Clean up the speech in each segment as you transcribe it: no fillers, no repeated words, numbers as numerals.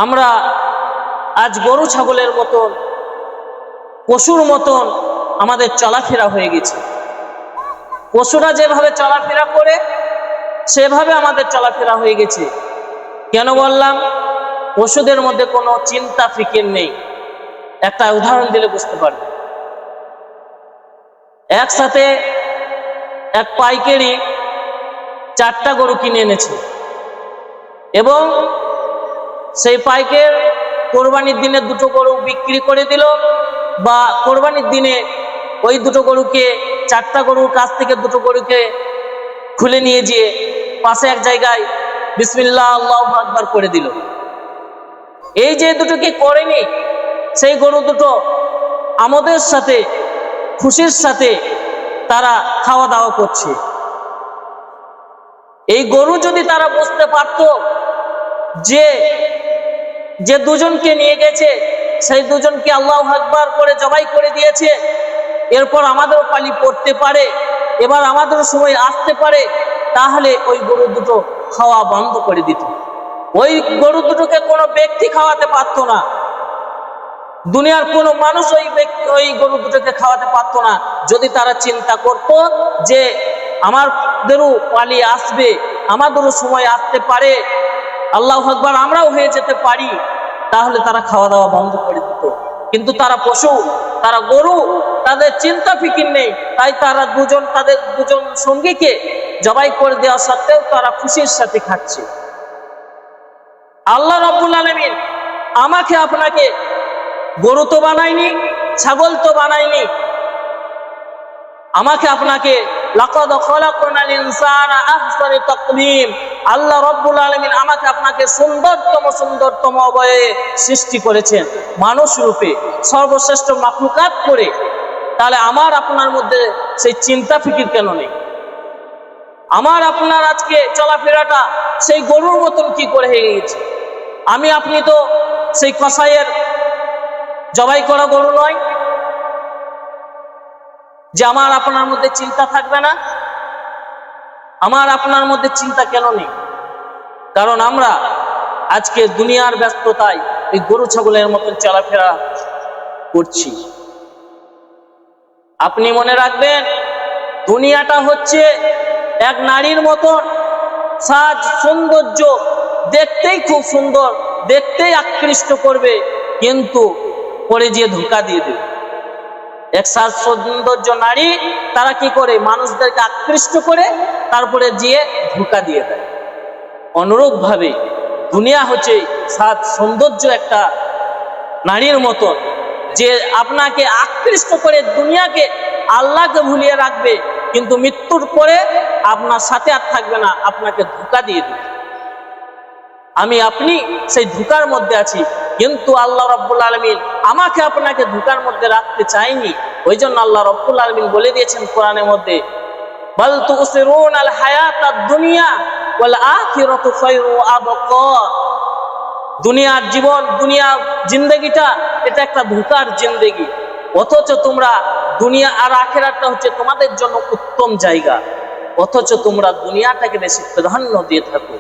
আমরা আজ গরু ছাগলের মতন, পশুর মতন আমাদের চলাফেরা হয়ে গেছে। পশুরা যেভাবে চলাফেরা করে সেভাবে আমাদের চলাফেরা হয়ে গেছে। কেন বললাম? পশুদের মধ্যে কোনো চিন্তা ফিকির নেই। একটা উদাহরণ দিলে বুঝতে পারবে। একসাথে এক পাইকারি 4টা গরু কিনে এনেছে এবং সেই পাইকের কোরবানির দিনে 2টো গরু বিক্রি করে দিল, বা কোরবানির দিনে ওই 2টো গরুকে, 4টা গরুর কাছ থেকে 2টো গরুকে খুলে নিয়ে গিয়ে পাশে এক জায়গায় বিসমিল্লাহ আল্লাহু আকবার করে দিল। এই যে দুটো কি করেনি, সেই গরু দুটো আমাদের সাথে খুশির সাথে তারা খাওয়া দাওয়া করছে। এই গরু যদি তারা বুঝতে পারত যে যে দুজনকে নিয়ে গেছে সেই দুজনকে আল্লাহু আকবার করে জবাই করে দিয়েছে, এরপর আমাদেরও পালি পড়তে পারে, এবার আমাদেরও সময় আসতে পারে, তাহলে ওই গরু দুটো খাওয়া বন্ধ করে দিত। ওই গরু দুটোকে কোনো ব্যক্তি খাওয়াতে পারতো না, দুনিয়ার কোনো মানুষ ওই গরু দুটোকে খাওয়াতে পারতো না। যদি তারা চিন্তা করত যে আমাদেরও পালি আসবে, আমাদেরও সময় আসতে পারে, আল্লাহু আকবার আমরাও হয়ে যেতে পারি, তাহলে তারা খাওয়া দাওয়া বন্ধ করে দিত। কিন্তু তারা পশু, তারা গরু, তাদের চিন্তা ফিকির নেই, তাই তারা তাদের দুজন সঙ্গীকে জবাই করে দেওয়া সত্ত্বেও তারা খুশির সাথে খাচ্ছে। আল্লাহ রাব্বুল আলামিন আমাকে আপনাকে গরু তো বানায়নি, ছাগল তো বানায়নি, আমাকে আপনাকে লাকাদ খালাকনাল ইনসানা আহসানি তাকওয়িম, আল্লাহ রাব্বুল আলামিন আমাকে আপনাকে সুন্দরতম অবয়বে সৃষ্টি করেছেন, মানুষ রূপে সর্বশ্রেষ্ঠ মাখলুকাত করে। তাহলে আমার আপনার মধ্যে সেই চিন্তা ফিকির কেন নেই? আমার আপনার আজকে চলাফেরাটা সেই গরুর মতন কি করে হয়ে গেছে? আমি আপনি তো সেই কসাইয়ের জবাই করা গরু নয় যে আমার আপনার মধ্যে চিন্তা থাকবে না। আমার আপনার মধ্যে চিন্তা কেন নেই? কারণ আমরা আজকে দুনিয়ার ব্যস্ততায় এই গরু ছাগলের মতন চলাফেরা করছি। আপনি মনে রাখবেন, দুনিয়াটা হচ্ছে এক নারীর মতন, সাজ সৌন্দর্য, দেখতেই খুব সুন্দর, দেখতেই আকৃষ্ট করবে, কিন্তু পরে গিয়ে ধোঁকা দিয়ে দেবে। এক সাজ সৌন্দর্য নারী, তারা কি করে? মানুষদেরকে আকৃষ্ট করে তারপরে গিয়ে ধোঁকা দিয়ে দেয়। অনুরূপ ভাবে দুনিয়া হচ্ছে সাজ সৌন্দর্য একটা নারীর মতন, যে আপনাকে আকৃষ্ট করে দুনিয়াকে, আল্লাহকে ভুলিয়ে রাখবে, কিন্তু মৃত্যুর পরে আপনার সাথে আর থাকবে না, আপনাকে ধোঁকা দিয়ে দেবে। আমি আপনি সেই ধোঁকার মধ্যে আছি, কিন্তু আল্লাহ রাব্বুল আলামিন আমাকে আপনাকে ধোঁকার মধ্যে রাখতে চাইনি। ওই জন্য আল্লাহ রাব্বুল আলামিন বলে দিয়েছেন কোরআনের মধ্যে, বাল তুসিরুনাল হায়াতাদ দুনিয়া ওয়াল আখিরাতু খায়রু আবকা। দুনিয়ার জীবন, দুনিয়া জিন্দেগিটা এটা একটা ধোঁকার জিন্দেগি, অথচ তোমরা দুনিয়া আর আখিরাতটা হচ্ছে তোমাদের জন্য উত্তম জায়গা, অথচ তোমরা দুনিয়াটাকে বেশি প্রাধান্য দিয়ে থাকো।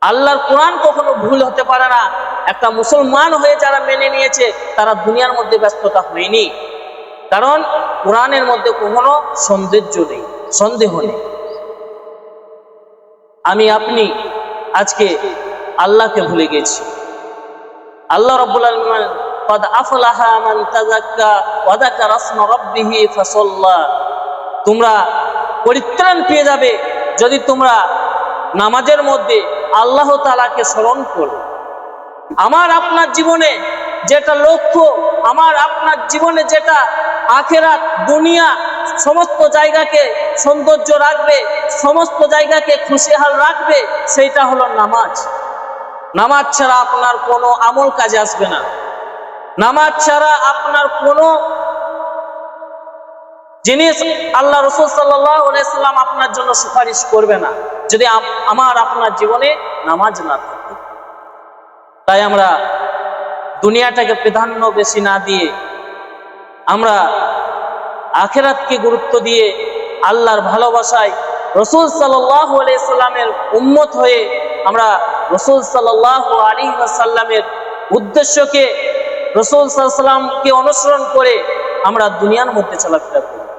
আল্লাহর কোরআন কখনো ভুল হতে পারে না। একটা মুসলমান হয়ে যারা মেনে নিয়েছে, তারা দুনিয়ার মধ্যে ব্যস্ততা হয়নি, কারণ কোরআনের মধ্যে কখনো সন্দেহ নেই। আমি আপনি আজকে আল্লাহকে ভুলে গেছি। আল্লাহ রাব্বুল আলামিন قد أفلح من تزكى وذكر اسم ربه فصلى, তোমরা পরিত্রাণ পেয়ে যাবে যদি তোমরা নামাজের মধ্যে আল্লাহ তাআলাকে স্মরণ করো। আমার আপনার জীবনে যেটা লক্ষ্য, আমার আপনার জীবনে যেটা আখিরাত দুনিয়া সমস্ত জায়গাকে সৌন্দর্য রাখবে, সমস্ত জায়গাকে খুশিহাল রাখবে, সেইটা হলো নামাজ। নামাজ ছাড়া আপনার কোনো আমল কাজে আসবে না, নামাজ ছাড়া আপনার কোনো জিনিস আল্লাহ রাসূল সাল্লাল্লাহু আলাইহি সাল্লাম আপনার জন্য সুপারিশ করবে না, যদি আমার আপনার জীবনে নামাজ না থাকে। তাই আমরা দুনিয়াটাকে প্রাধান্য বেশি না দিয়ে আমরা আখিরাতকে গুরুত্ব দিয়ে আল্লাহর ভালোবাসায় রাসূল সাল্লাল্লাহু আলাইহি সাল্লামের উম্মত হয়ে আমরা রাসূল সাল্লাল্লাহু আলাইহি ওয়াসাল্লামের উদ্দেশ্যকে, রাসূল সাল্লাল্লাহু আলাইহি ওয়াসাল্লামকে অনুসরণ করে আমরা দুনিয়ার মধ্যে চলাফেরা করি।